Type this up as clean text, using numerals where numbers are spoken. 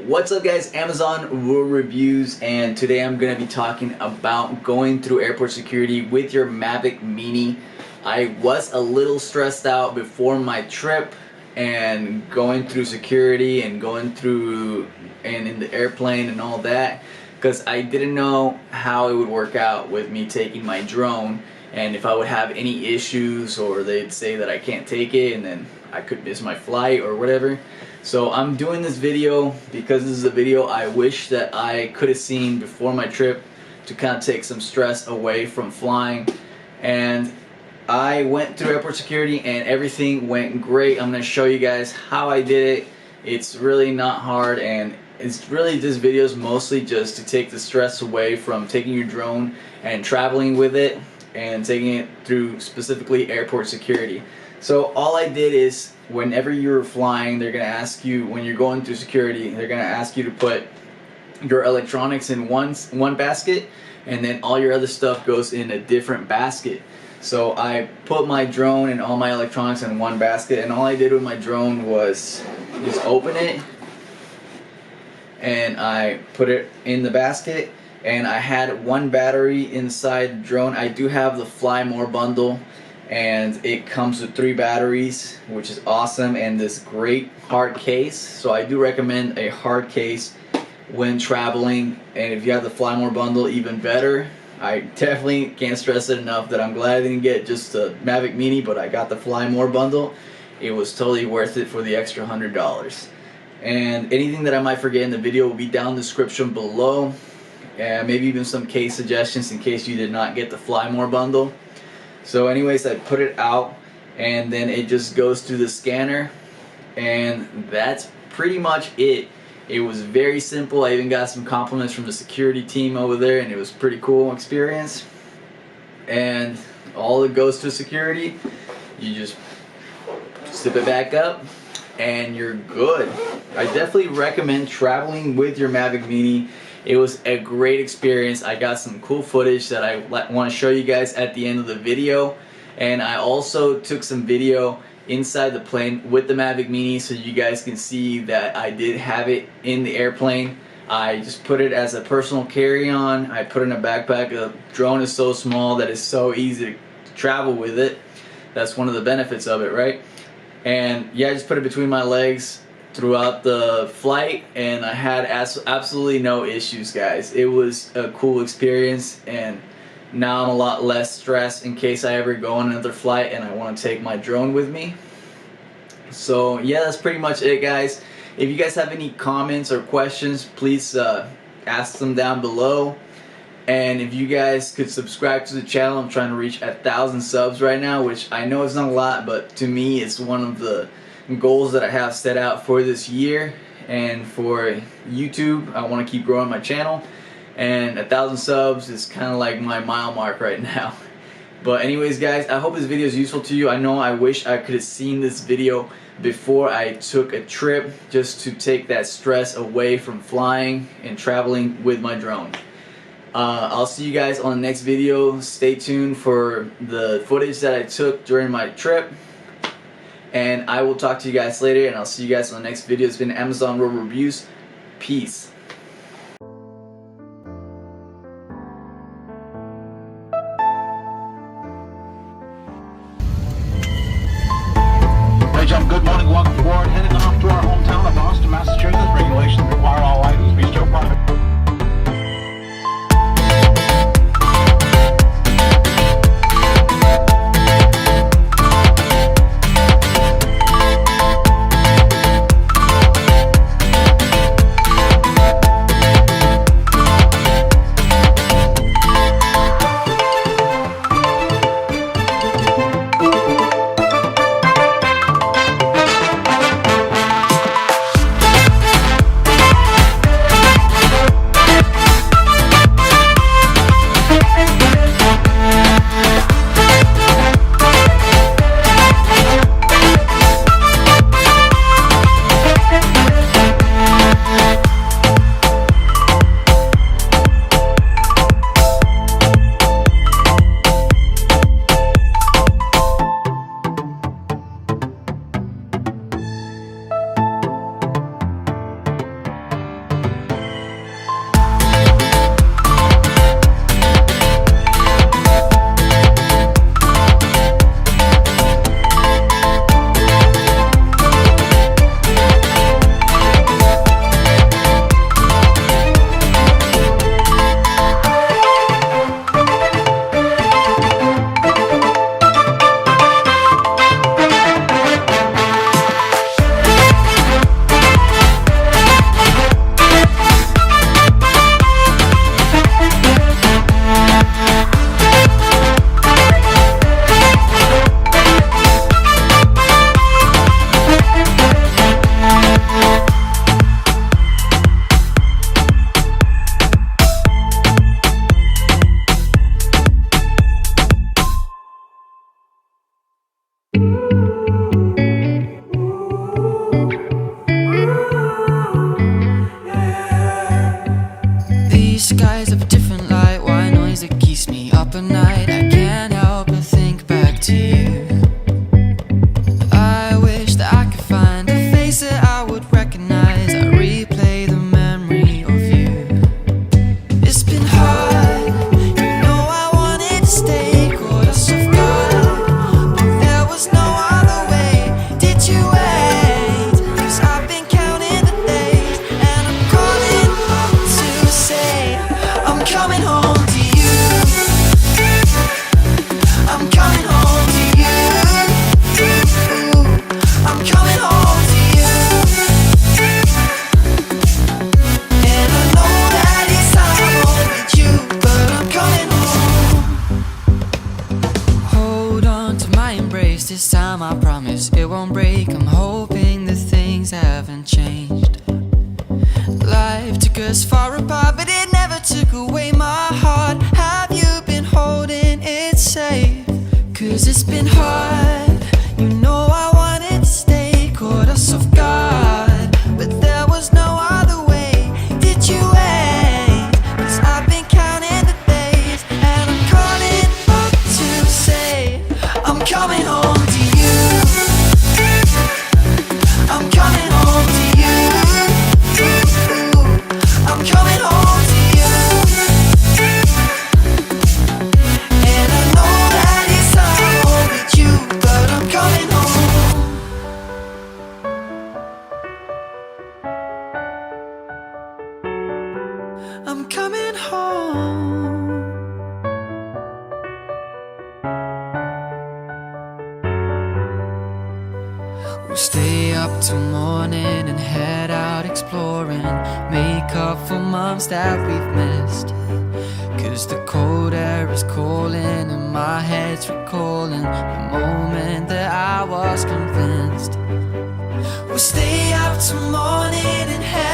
What's up guys, Amazon World Reviews, and today I'm going to be talking about going through airport security with your Mavic Mini. I was a little stressed out before my trip and going through security and going through and in the airplane and all that, because I didn't know how it would work out with me taking my drone and if I would have any issues or they'd say that I can't take it and then I could miss my flight or whatever. So I'm doing this video because this is a video I wish that I could have seen before my trip to kind of take some stress away from flying. And I went through airport security and everything went great. I'm going to show you guys how I did it. It's really not hard, and it's really just videos mostly just to take the stress away from taking your drone and traveling with it and taking it through specifically airport security. So all I did is, whenever you're flying, they're going to ask you, when you're going through security, they're going to ask you to put your electronics in one basket, and then all your other stuff goes in a different basket. So I put my drone and all my electronics in one basket, and all I did with my drone was just open it and I put it in the basket, and I had one battery inside the drone. I do have the Fly More bundle, and it comes with 3 batteries, which is awesome, and this great hard case. So I do recommend a hard case when traveling, and if you have the Fly More bundle, even better. I definitely can't stress it enough that I'm glad I didn't get just the Mavic Mini, but I got the Fly More bundle. It was totally worth it for the extra $100. And anything that I might forget in the video will be down in the description below, and maybe even some case suggestions in case you did not get the Fly More bundle. So anyways, I put it out, and then it just goes through the scanner, and that's pretty much it. It was very simple. I even got some compliments from the security team over there, and it was a pretty cool experience. And all it goes to security, you just zip it back up and you're good. I definitely recommend traveling with your Mavic Mini. It was a great experience. I got some cool footage that I want to show you guys at the end of the video, and I also took some video inside the plane with the Mavic Mini so you guys can see that I did have it in the airplane. I just put it as a personal carry-on. I put it in a backpack. The drone is so small that it's so easy to travel with it. That's one of the benefits of it, right? And yeah, I just put it between my legs throughout the flight, and I had absolutely no issues, guys. It was a cool experience, and now I'm a lot less stressed in case I ever go on another flight and I want to take my drone with me. So yeah, that's pretty much it, guys. If you guys have any comments or questions, please ask them down below. And if you guys could subscribe to the channel, I'm trying to reach 1,000 subs right now, which I know is not a lot, but to me it's one of the goals that I have set out for this year. And for YouTube, I want to keep growing my channel, and 1,000 subs is kind of like my mile mark right now. But anyways, guys, I hope this video is useful to you. I know I wish I could have seen this video before I took a trip, just to take that stress away from flying and traveling with my drone. I'll see you guys on the next video. Stay tuned for the footage that I took during my trip. And I will talk to you guys later, and I'll see you guys on the next video. It's been Amazon World Reviews. Peace. Good morning, welcome aboard. Heading off to our hometown of Boston, Massachusetts. Regulations require all items be still private. skies of a different light, white noise that keeps me up at night. I can't help but think back to you. I wish that I could find a face that I would recognize. I replay the memory of you. It's been hard, you know I wanted to stay, caught us off guard, but there was no other way. Did you wait? 'Cause I've been counting the days, and I'm calling up to say I'm coming home to you. I'm coming home to you. I'm coming home to you. And I know that it's time home with you, but I'm coming home. Hold on to my embrace, this time I promise it won't break. I'm hoping that things haven't changed. Life took us far apart, but it never took away my heart. Have you been holding it safe? 'Cause it's been hard, you know I wanted to stay, caught us off guard, but there was no other way. Did you wait? 'Cause I've been counting the days, and I'm calling up to say I'm coming home to you. I'm coming home to you. I'm coming home to you. And I know that it's time home with you, but I'm coming home. I'm coming home. We'll stay up till morning and head out exploring, make up for months that we've missed. 'Cause the cold air is calling and my head's recalling the moment that I was convinced. We'll stay up till morning and head